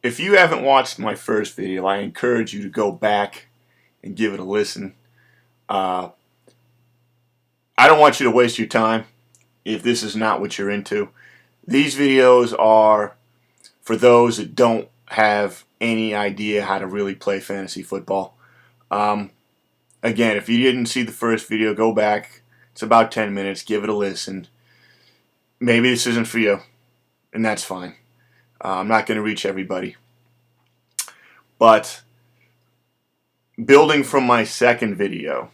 If you haven't watched my first video, I encourage you to go back and give it a listen. Uh, I don't want you to waste your time if this is not what you're into. These videos are for those that don't have any idea how to really play fantasy football. Um, Again, if you didn't see the first video, go back. It's about 10 minutes. Give it a listen. Maybe this isn't for you, and that's fine. I'm not going to reach everybody. But building from my second video,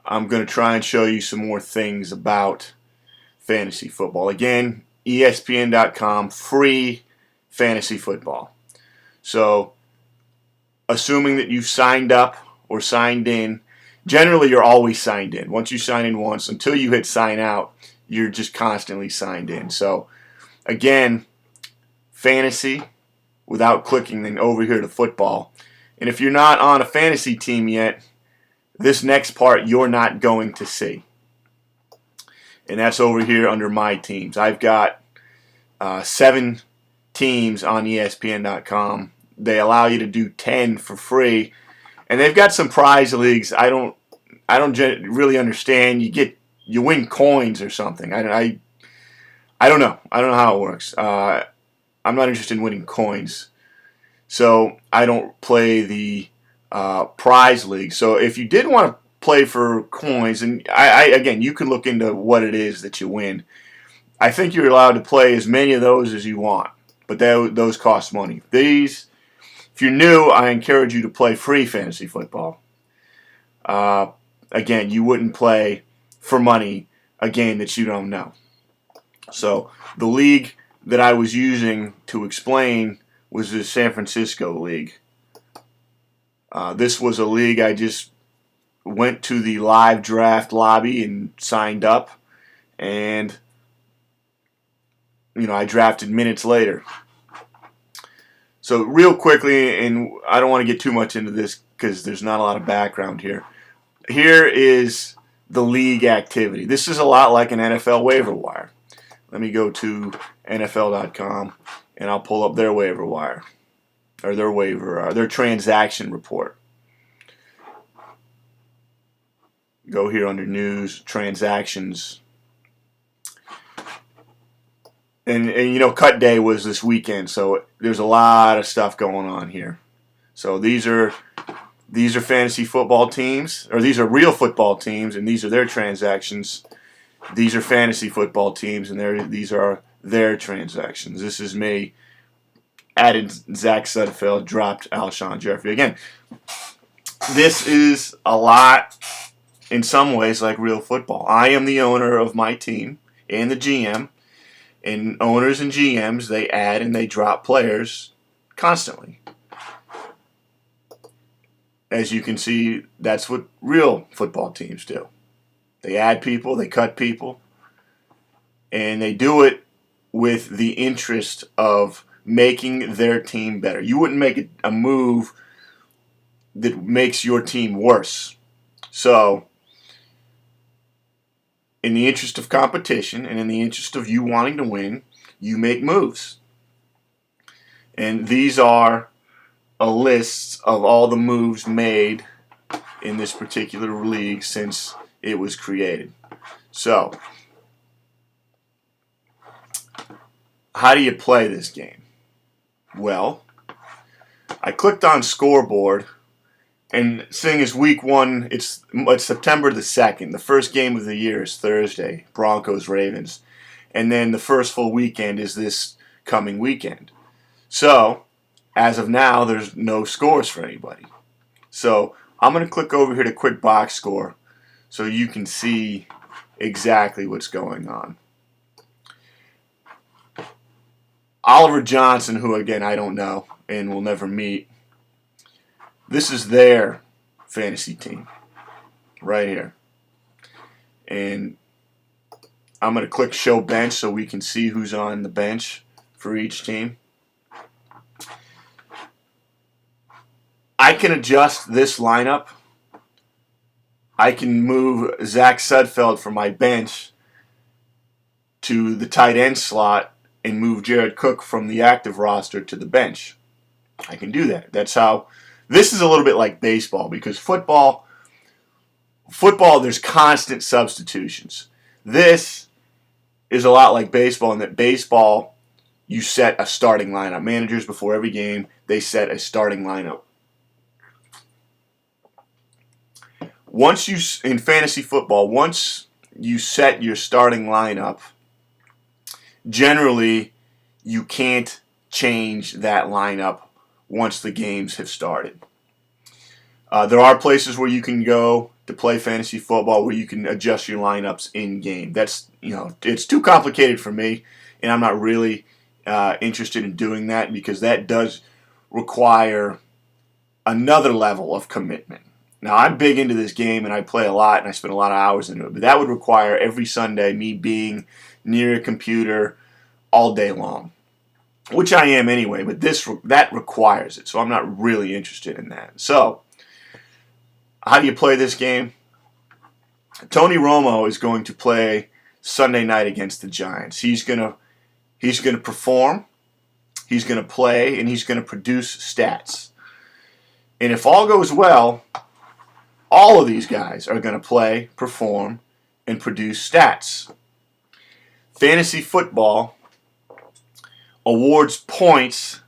I'm going to try and show you some more things about fantasy football. Again, ESPN.com, free fantasy football. So, assuming that you've signed up or signed in, generally you're always signed in. Once you sign in once, until you hit sign out, you're just constantly signed in. So, again, fantasy, without clicking, then over here to football. And if you're not on a fantasy team yet, this next part you're not going to see. And that's over here under my teams. I've got 7 teams on ESPN.com. They allow you to do 10 for free, and they've got some prize leagues. I don't really understand. You win coins or something. I don't know. I don't know how it works. I'm not interested in winning coins, so I don't play the prize league. So if you did want to play for coins, and again, you can look into what it is that you win. I think you're allowed to play as many of those as you want, but those cost money. If you're new, I encourage you to play free fantasy football. Again, you wouldn't play for money a game that you don't know. So the league that I was using to explain was the San Francisco League. This was a league I just went to the live draft lobby and signed up, and I drafted minutes later. So real quickly, and I don't want to get too much into this because there's not a lot of background here. Here is the league activity. This is a lot like an NFL waiver wire. Let me go to NFL.com and I'll pull up their waiver wire, or their transaction report. Go here under news, transactions. And cut day was this weekend, so there's a lot of stuff going on here. So these are fantasy football teams, or these are real football teams, and these are their transactions. These are fantasy football teams, and these are their transactions. This is me. Added Zach Sudfeld, dropped Alshon Jeffrey. Again, this is a lot in some ways like real football. I am the owner of my team and the GM. And owners and GMs, they add and they drop players constantly. As you can see, that's what real football teams do. They add people, they cut people, and they do it with the interest of making their team better. You wouldn't make a move that makes your team worse. So, in the interest of competition and in the interest of you wanting to win, you make moves. And these are a list of all the moves made in this particular league since it was created. So, how do you play this game? Well, I clicked on scoreboard, and seeing as week 1, it's September the 2nd. The first game of the year is Thursday, Broncos-Ravens. And then the first full weekend is this coming weekend. So, as of now, there's no scores for anybody. So, I'm going to click over here to Quick Box Score so you can see exactly what's going on. Oliver Johnson, who again I don't know and will never meet, this is their fantasy team right here. And I'm going to click Show Bench so we can see who's on the bench for each team. I can adjust this lineup. I can move Zach Sudfeld from my bench to the tight end slot and move Jared Cook from the active roster to the bench. I can do that. That's how. This is a little bit like baseball, because football, there's constant substitutions. This is a lot like baseball in that baseball, you set a starting lineup. Managers before every game, they set a starting lineup. In fantasy football, once you set your starting lineup, generally you can't change that lineup once the games have started. There are places where you can go to play fantasy football where you can adjust your lineups in game. That's, it's too complicated for me, and I'm not really interested in doing that, because that does require another level of commitment. Now, I'm big into this game, and I play a lot, and I spend a lot of hours into it, but that would require every Sunday me being near a computer all day long, which I am anyway, but that requires it, so I'm not really interested in that. So, how do you play this game? Tony Romo is going to play Sunday night against the Giants. He's gonna perform, he's gonna play, and he's gonna produce stats. And if all goes well, all of these guys are going to play, perform, and produce stats. Fantasy football awards points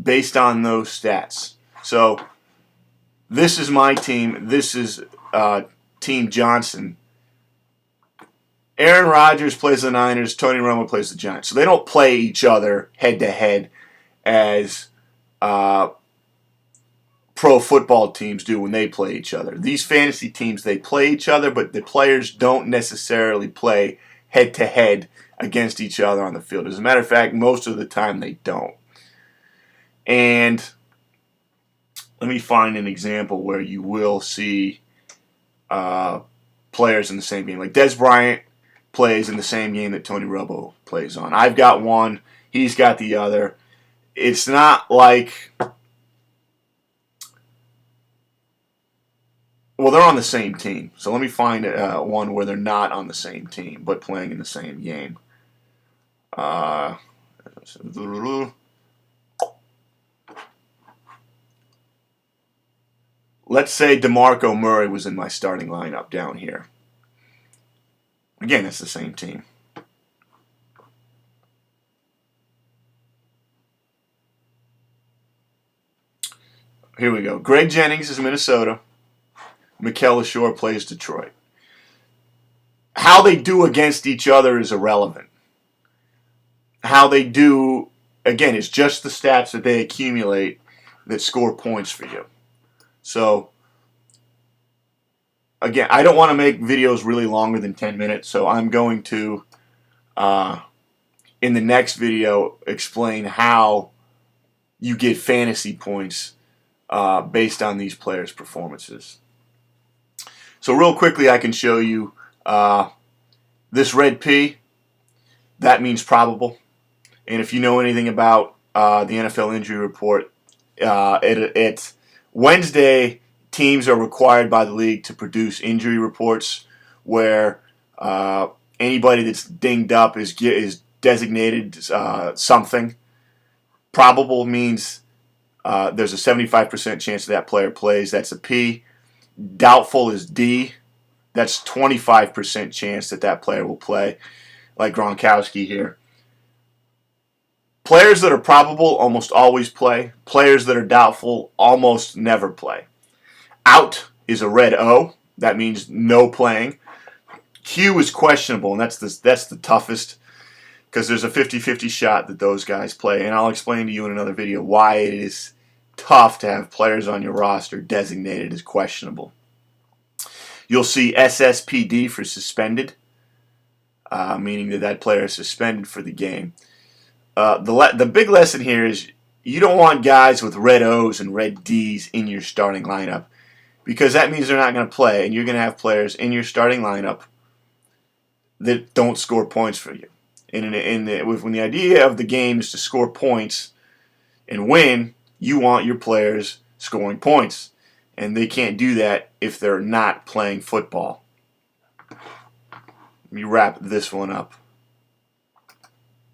based on those stats. So this is my team. This is Team Johnson. Aaron Rodgers plays the Niners. Tony Romo plays the Giants. So they don't play each other head-to-head as pro football teams do when they play each other. These fantasy teams, they play each other, but the players don't necessarily play head-to-head against each other on the field. As a matter of fact, most of the time they don't. And let me find an example where you will see players in the same game. Like Dez Bryant plays in the same game that Tony Romo plays on. I've got one. He's got the other. It's not like... Well, they're on the same team. So let me find one where they're not on the same team, but playing in the same game. Let's say DeMarco Murray was in my starting lineup down here. Again, it's the same team. Here we go. Greg Jennings is Minnesota. Mikel Lashore plays Detroit. How they do against each other is irrelevant. How they do, again, it's just the stats that they accumulate that score points for you. So, again, I don't want to make videos really longer than 10 minutes, so I'm going to, in the next video, explain how you get fantasy points based on these players' performances. So real quickly, I can show you this red P. That means probable. And if you know anything about the NFL injury report, it's Wednesday. Teams are required by the league to produce injury reports where anybody that's dinged up is designated something. Probable means there's a 75% chance that player plays. That's a P. Doubtful is D. That's 25% chance that player will play, like Gronkowski here. Players that are probable almost always play. Players that are doubtful almost never play. Out is a red O. That means no playing. Q is questionable, and that's the toughest, because there's a 50-50 shot that those guys play. And I'll explain to you in another video why it is tough to have players on your roster designated as questionable. You'll see SSPD for suspended, meaning that player is suspended for the game. The big lesson here is you don't want guys with red O's and red D's in your starting lineup, because that means they're not going to play, and you're going to have players in your starting lineup that don't score points for you. And when the idea of the game is to score points and win, you want your players scoring points. And they can't do that if they're not playing football. Let me wrap this one up.